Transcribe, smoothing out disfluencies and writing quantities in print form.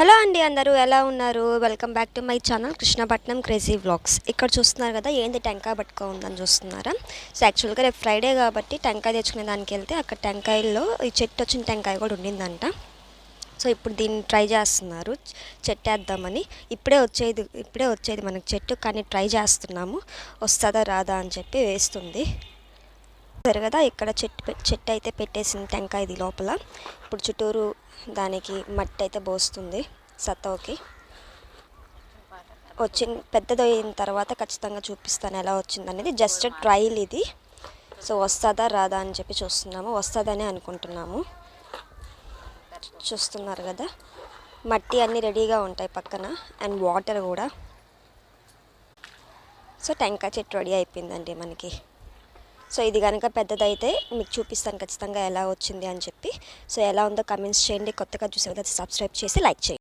Hello అండి, అందరూ ఎలా ఉన్నారు? Welcome back to my channel Krishnapatnam crazy vlogs. ఇక్కడ చూస్తున్నారు కదా, ఏంది టెంకాయ పట్టుకో ఉందని చూస్తున్నారా? సో యాక్చువల్గా రేపు ఫ్రైడే కాబట్టి టెంకాయ తెచ్చుకునే దానికి వెళ్తే అక్కడ టెంకాయల్లో ఈ చెట్టు వచ్చిన టెంకాయ కూడా ఉండిందంట. సో ఇప్పుడు దీన్ని ట్రై చేస్తున్నారు, చెట్టేద్దామని. ఇప్పుడే వచ్చేది మనకు చెట్టు, కానీ ట్రై చేస్తున్నాము వస్తుందా రాదా అని చెప్పి. వేస్తుంది సరే కదా. ఇక్కడ చెట్టు అయితే పెట్టేసింది టెంకాయది లోపల. ఇప్పుడు చుట్టూరు దానికి మట్టి అయితే పోస్తుంది సత్తోకి. పెద్దదైన తర్వాత ఖచ్చితంగా చూపిస్తాను ఎలా వచ్చిందనేది. జస్ట్ ట్రైల్ ఇది. సో వస్తుందా రాదా అని చెప్పి చూస్తున్నాము. వస్తుందని అనుకుంటున్నాము. చూస్తున్నారు కదా, మట్టి అన్నీ రెడీగా ఉంటాయి పక్కన, అండ్ వాటర్ కూడా. సో టెంకాయ చెట్టు రెడీ అయిపోయిందండి మనకి. సో ఇది కనుక పెద్దదైతే మీకు చూపిస్తాను ఖచ్చితంగా ఎలా వచ్చింది అని చెప్పి. సో ఎలా ఉందో కమెంట్స్ చేయండి. కొత్తగా చూసే సబ్స్క్రైబ్ చేసి లైక్ చేయండి.